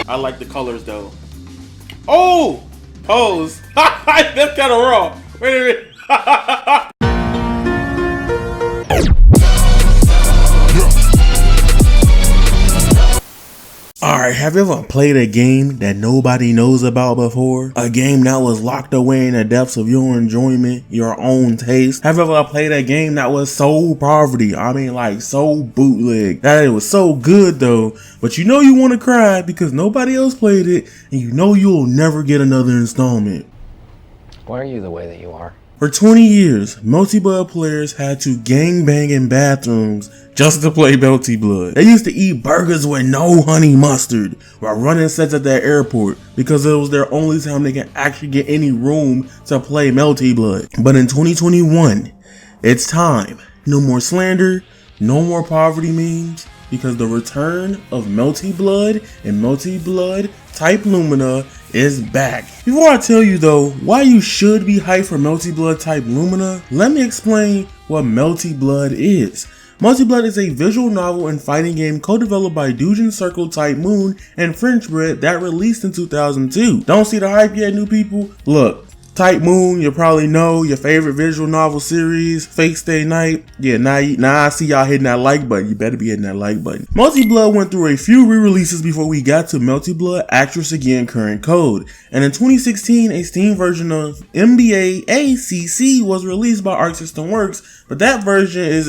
I like the colors though. Oh! Pose. That's kind of raw. Wait a minute. Alright, have you ever played a game that nobody knows about before? A game that was locked away in the depths of your enjoyment, your own taste? Have you ever played a game that was so poverty? I mean, like, so bootleg. That it was so good though, but you know you want to cry because nobody else played it, and you know you'll never get another installment. Why are you the way that you are? For 20 years, Melty Blood players had to gangbang in bathrooms just to play Melty Blood. They used to eat burgers with no honey mustard while running sets at that airport because it was their only time they can actually get any room to play Melty Blood. But in 2021, it's time. No more slander, no more poverty memes, because the return of Melty Blood and Melty Blood Type Lumina is back. Before I tell you though why you should be hyped for Melty Blood Type Lumina, let me explain what Melty Blood is. Melty Blood is a visual novel and fighting game co-developed by Dujin Circle Type Moon and French Bread that released in 2002. Don't see the hype yet, new people? Look, Type Moon, you probably know your favorite visual novel series, Fate Stay Night. Yeah, now I see y'all hitting that like button. You better be hitting that like button. Melty Blood went through a few re-releases before we got to Melty Blood Actress Again Current Code. And in 2016, a Steam version of NBA ACC was released by Arc System Works, but that version is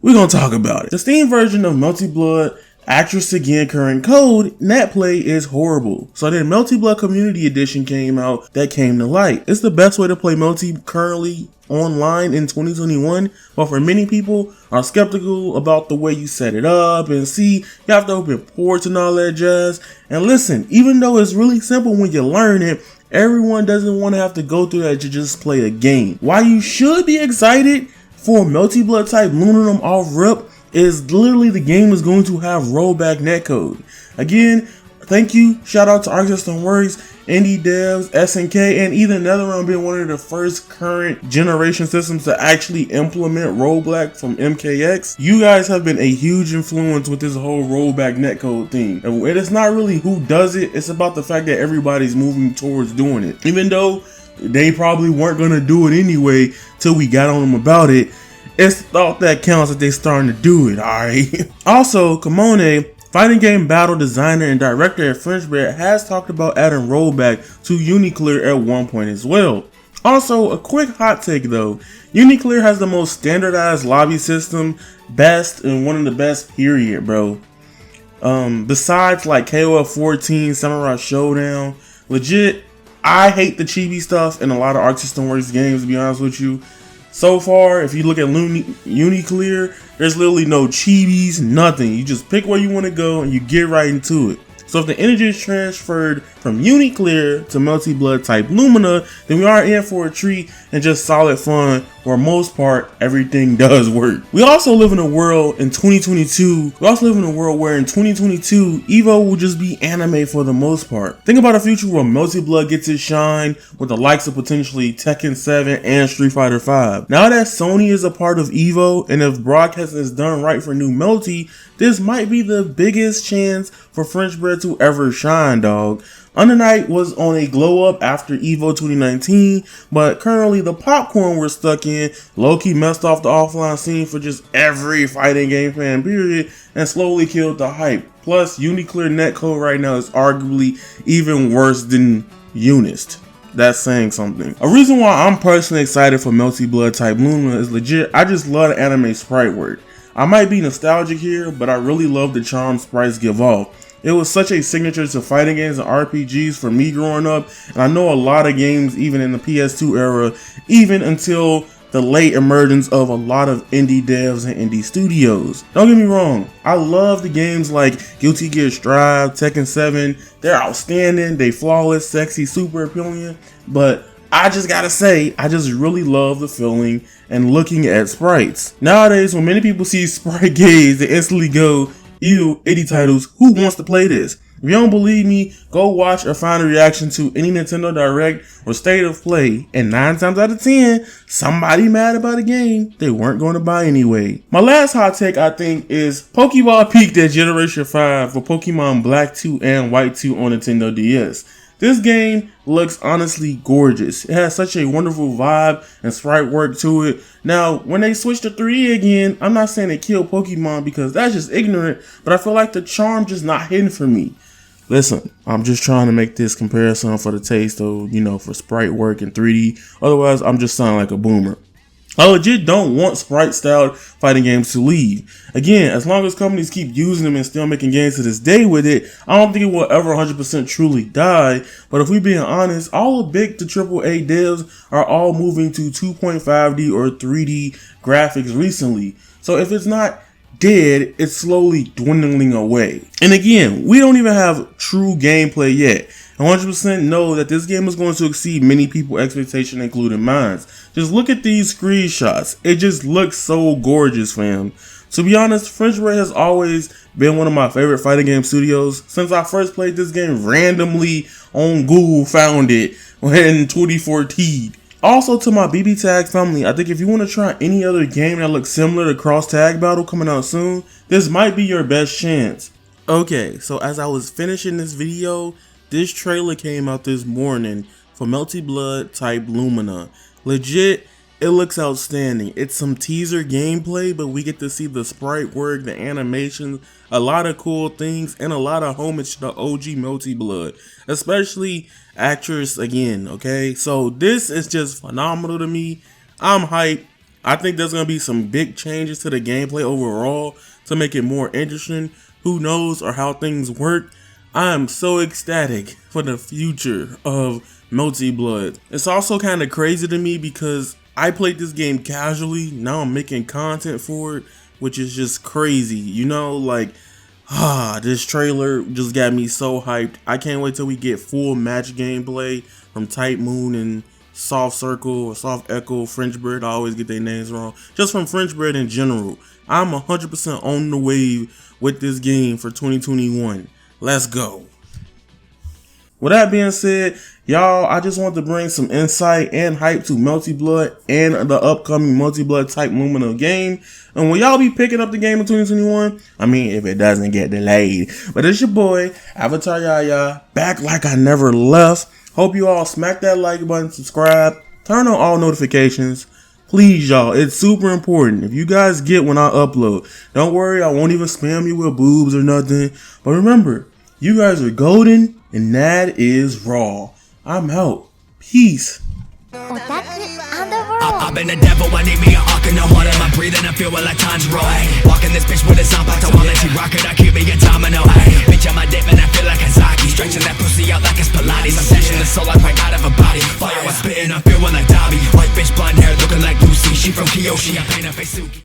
we're gonna talk about it. The Steam version of Melty Blood Actress Again Current Code net play is horrible. So then Melty Blood Community Edition came out that came to light. It's the best way to play Melty currently online in 2021, but for many people are skeptical about the way you set it up and see you have to open ports and all that jazz. And listen, even though it's really simple when you learn it, everyone doesn't want to have to go through that to just play a game. Why you should be excited for Melty Blood Type Lumina off rip is literally the game is going to have rollback netcode. Again, thank you, shout out to Arc System Works, indie devs, SNK, and even NetherRealm being one of the first current generation systems to actually implement rollback from MKX. You guys have been a huge influence with this whole rollback netcode thing. And it's not really who does it, it's about the fact that everybody's moving towards doing it. Even though they probably weren't going to do it anyway till we got on them about it, it's thought that counts that they starting to do it, alright? Also, Kamone, fighting game battle designer and director at French Bread, has talked about adding rollback to Uniclear at one point as well. Also, a quick hot take though, Uniclear has the most standardized lobby system, best and one of the best period, bro. Besides like KOF 14, Samurai Showdown, legit, I hate the chibi stuff in a lot of Arc System Works games, to be honest with you. So far, if you look at Uniclear, there's literally no chibis, nothing. You just pick where you want to go and you get right into it. So if the energy is transferred from Uniclear to Melty Blood Type Lumina, then we are in for a treat and just solid fun. For most part, everything does work. We also live in a world in 2022. We also live in a world where in 2022, Evo will just be anime for the most part. Think about a future where Melty Blood gets its shine with the likes of potentially Tekken 7 and Street Fighter 5. Now that Sony is a part of Evo, and if broadcasting is done right for new Melty, this might be the biggest chance for French Bread to ever shine, dog. Undernight was on a glow up after Evo 2019, but currently the popcorn we're stuck in low-key messed off the offline scene for just every fighting game fan period and slowly killed the hype. Plus, Uniclear netcode right now is arguably even worse than Unist. That's saying something. A reason why I'm personally excited for Melty Blood Type Lumina is legit, I just love the anime sprite work. I might be nostalgic here, but I really love the charm sprites give off. It was such a signature to fighting games and RPGs for me growing up, and I know a lot of games even in the PS2 era, even until the late emergence of a lot of indie devs and indie studios. Don't get me wrong, I love the games like Guilty Gear Strive, Tekken 7, they're outstanding, they flawless, sexy, super appealing, but I just gotta say, I just really love the feeling and looking at sprites. Nowadays, when many people see sprite gaze, they instantly go, ew, indie titles, who wants to play this? If you don't believe me, go watch or find a reaction to any Nintendo Direct or State of Play, and 9 times out of 10, somebody mad about a game they weren't going to buy anyway. My last hot take, I think, is Pokeball peaked at Generation 5 for Pokemon Black 2 and White 2 on Nintendo DS. This game looks honestly gorgeous. It has such a wonderful vibe and sprite work to it. Now, when they switch to 3D again, I'm not saying they kill Pokemon because that's just ignorant, but I feel like the charm just not hitting for me. Listen, I'm just trying to make this comparison for the taste of, for sprite work in 3D. Otherwise, I'm just sounding like a boomer. I legit don't want sprite-styled fighting games to leave. Again, as long as companies keep using them and still making games to this day with it, I don't think it will ever 100% truly die. But if we're being honest, all the big to AAA devs are all moving to 2.5D or 3D graphics recently. So if it's not dead, it's slowly dwindling away. And again, we don't even have true gameplay yet. 100% know that this game is going to exceed many people's expectations, including mine. Just look at these screenshots. It just looks so gorgeous, fam. To be honest, French Red has always been one of my favorite fighting game studios. Since I first played this game randomly on Google, found it in 2014. Also, to my BB Tag family, I think if you want to try any other game that looks similar to Cross Tag Battle coming out soon, this might be your best chance. Okay, so as I was finishing this video, this trailer came out this morning for Melty Blood type Lumina. Legit, it looks outstanding. It's some teaser gameplay, but we get to see the sprite work, the animations, a lot of cool things, and a lot of homage to the OG Melty Blood, especially actress again, okay? So this is just phenomenal to me. I'm hyped. I think there's going to be some big changes to the gameplay overall to make it more interesting. Who knows or how things work. I am so ecstatic for the future of Melty Blood. It's also kind of crazy to me because I played this game casually. Now I'm making content for it, which is just crazy. This trailer just got me so hyped. I can't wait till we get full match gameplay from Type Moon and Soft Circle or Soft Echo, French Bird. I always get their names wrong. Just from French Bird in general. I'm 100% on the wave with this game for 2021. Let's go. With that being said, y'all, I just want to bring some insight and hype to Melty Blood and the upcoming Melty Blood type Lumina game. And will y'all be picking up the game in 2021? I mean, if it doesn't get delayed. But it's your boy, Avataryaya, back like I never left. Hope you all smack that like button, subscribe, turn on all notifications. Please, y'all, it's super important. If you guys get when I upload, don't worry, I won't even spam you with boobs or nothing. But remember, you guys are golden, and that is raw. I'm out. Peace. I've been the devil, I need me an arc in the water. I'm breathing, I feel like Tanjiro. Walking this bitch with a Zapata while I rock it, I keep me a domino. Bitch, I'm a dip and I feel like Kazaki. Stretching that pussy out like it's Pilates. I'm snatching the soul like right out of a body. Fire, I'm spitting, I feel like Dobby. White bitch, blonde hair, looking like Lucy. She from Kyoshi, I paint her face Suki.